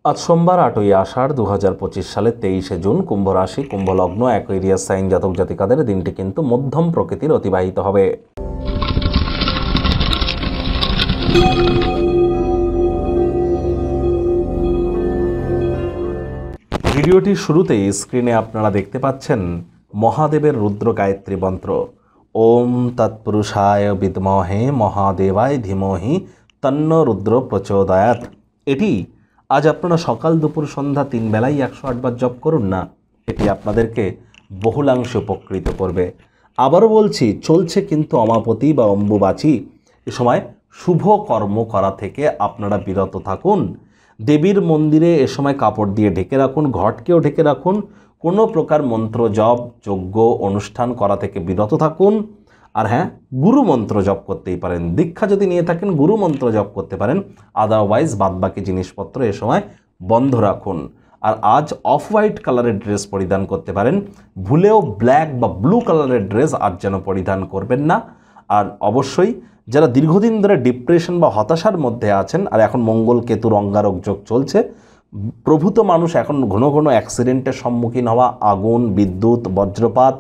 আজ সোমবার 8ই আষাঢ় 2025 সালের 23শে জুন, কুম্ভ রাশি, কুম্ভ লগ্ন, অ্যাকুয়ারিয়াস সাইন জাতক জাতিকাদের দিনটি কিন্তু মধ্যম প্রকৃতির অতিবাহিত হবে। ভিডিওটির শুরুতেই স্ক্রিনে আপনারা দেখতে পাচ্ছেন মহাদেবের রুদ্র গায়ত্রী মন্ত্র, ওম তৎপুরুষায় বিদ্মহে মহাদেবায় ধীমহি তন্ন রুদ্র প্রচোদয়াৎ। এটি আজ আপনারা সকাল দুপুর সন্ধ্যা 3 বেলায় 108 বার জপ করুন না, এটি আপনাদেরকে বহুলাংশে উপকৃত করবে। আবারও বলছি, চলছে কিন্তু অমাপতি বা অম্বুবাচী, এ সময় শুভ কর্ম করা থেকে আপনারা বিরত থাকুন। দেবীর মন্দিরে এ সময় কাপড় দিয়ে ঢেকে রাখুন, ঘটকেও ঢেকে রাখুন। কোনো প্রকার মন্ত্র জপ, যজ্ঞ, অনুষ্ঠান করা থেকে বিরত থাকুন। আর হ্যাঁ, গুরু মন্ত্র জপ করতেই পারেন, দীক্ষা যদি নিয়ে থাকেন গুরু মন্ত্র জপ করতে পারেন, আদারওয়াইজ বাদবাকি জিনিসপত্র এ সময় বন্ধ রাখুন। আর আজ অফ হোয়াইট কালারের ড্রেস পরিধান করতে পারেন, ভুলেও ব্ল্যাক বা ব্লু কালারের ড্রেস আজ যেন পরিধান করবেন না। আর অবশ্যই যারা দীর্ঘদিন ধরে ডিপ্রেশন বা হতাশার মধ্যে আছেন, আর এখন মঙ্গল কেতুর অঙ্গারক যোগ চলছে, প্রভূত মানুষ এখন ঘন ঘন অ্যাক্সিডেন্টের সম্মুখীন হওয়া, আগুন, বিদ্যুৎ, বজ্রপাত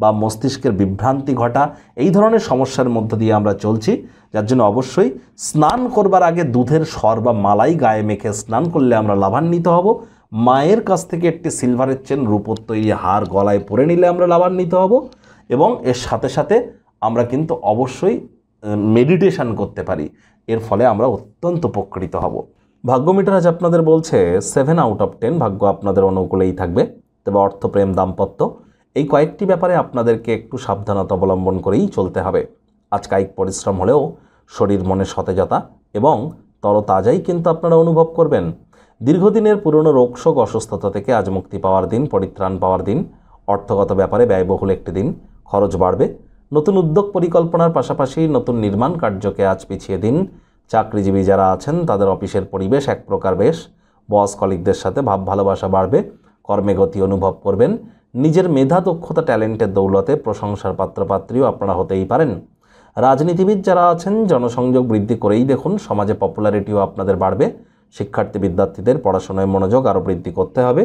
বা মস্তিষ্কের বিভ্রান্তি ঘটা, এই ধরনের সমস্যার মধ্য দিয়ে আমরা চলছি। যার জন্য অবশ্যই স্নান করবার আগে দুধের সর বা মালাই গায়ে মেখে স্নান করলে আমরা লাভান্বিত হব। মায়ের কাছ থেকে একটি সিলভারের চেন, রূপোর তৈরি হার গলায় পরে নিলে আমরা লাভান্বিত হব। এবং এর সাথে সাথে আমরা কিন্তু অবশ্যই মেডিটেশন করতে পারি, এর ফলে আমরা অত্যন্ত উপকৃত হব। ভাগ্য মিটার আজ আপনাদের বলছে 7 আউট অফ 10, ভাগ্য আপনাদের অনুকূলেই থাকবে। তবে অর্থ, প্রেম, দাম্পত্য এই কয়েকটি ব্যাপারে আপনাদেরকে একটু সাবধানতা অবলম্বন করেই চলতে হবে। আজ কায়িক পরিশ্রম হলেও শরীর মনে সতেজতা এবং তরতাজাই কিন্তু আপনারা অনুভব করবেন। দীর্ঘদিনের পুরনো রোগশোক, অসুস্থতা থেকে আজ মুক্তি পাওয়ার দিন, পরিত্রাণ পাওয়ার দিন। অর্থগত ব্যাপারে ব্যয়বহুল একটি দিন, খরচ বাড়বে। নতুন উদ্যোগ পরিকল্পনার পাশাপাশি নতুন নির্মাণ কার্যকে আজ পিছিয়ে দিন। চাকরিজীবী যারা আছেন তাদের অফিসের পরিবেশ এক প্রকার বেশ, বস কলিগদের সাথে ভাব ভালোবাসা বাড়বে, কর্মে গতি অনুভব করবেন। নিজের মেধা, দক্ষতা, ট্যালেন্টের দৌলতে প্রশংসার পাত্রপাত্রীও আপনারা হতেই পারেন। রাজনীতিবিদ যারা আছেন জনসংযোগ বৃদ্ধি করেই দেখুন, সমাজে পপুলারিটিও আপনাদের বাড়বে। শিক্ষার্থী বিদ্যার্থীদের পড়াশোনায় মনোযোগ আরও বৃদ্ধি করতে হবে।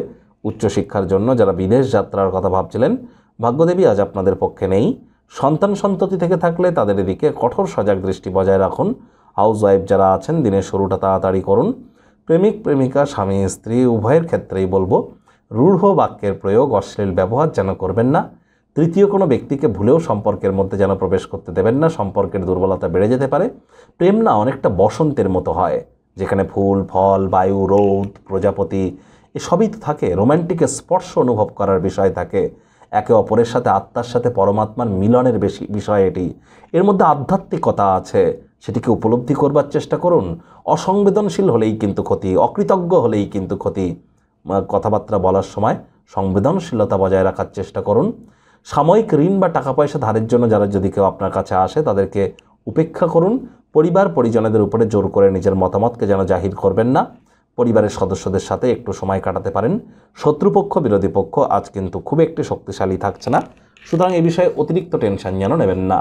উচ্চশিক্ষার জন্য যারা বিদেশ যাত্রার কথা ভাবছিলেন, ভাগ্যদেবী আজ আপনাদের পক্ষে নেই। সন্তান সন্ততি থেকে থাকলে তাদের এদিকে কঠোর সজাগ দৃষ্টি বজায় রাখুন। হাউসওয়াইফ যারা আছেন দিনের শুরুটা তাড়াতাড়ি করুন। প্রেমিক প্রেমিকা, স্বামী স্ত্রী উভয়ের ক্ষেত্রেই বলবো, রূঢ় বাক্যের প্রয়োগ, অশ্লীল ব্যবহার যেন করবেন না। তৃতীয় কোনো ব্যক্তিকে ভুলেও সম্পর্কের মধ্যে যেন প্রবেশ করতে দেবেন না, সম্পর্কের দুর্বলতা বেড়ে যেতে পারে। প্রেম না অনেকটা বসন্তের মতো হয়, যেখানে ফুল, ফল, বায়ু, রৌদ, প্রজাপতি এসবই তো থাকে। রোম্যান্টিকের স্পর্শ অনুভব করার বিষয় থাকে, একে অপরের সাথে আত্মার সাথে পরমাত্মার মিলনের বিষয় এটি। এর মধ্যে আধ্যাত্মিকতা আছে, সেটিকে উপলব্ধি করবার চেষ্টা করুন। অসংবেদনশীল হলেই কিন্তু ক্ষতি, অকৃতজ্ঞ হলেই কিন্তু ক্ষতি। কথাবার্তা বলার সময় সংবেদনশীলতা বজায় রাখার চেষ্টা করুন। সাময়িক ঋণ বা টাকা পয়সা ধারের জন্য যারা যদি কেউ আপনার কাছে আসে তাদেরকে উপেক্ষা করুন। পরিবার পরিজনদের উপরে জোর করে নিজের মতামতকে যেন জাহির করবেন না। পরিবারের সদস্যদের সাথে একটু সময় কাটাতে পারেন। শত্রুপক্ষ, বিরোধী পক্ষ আজ কিন্তু খুব একটি শক্তিশালী থাকছে না, সুতরাং এই বিষয়ে অতিরিক্ত টেনশন যেন নেবেন না।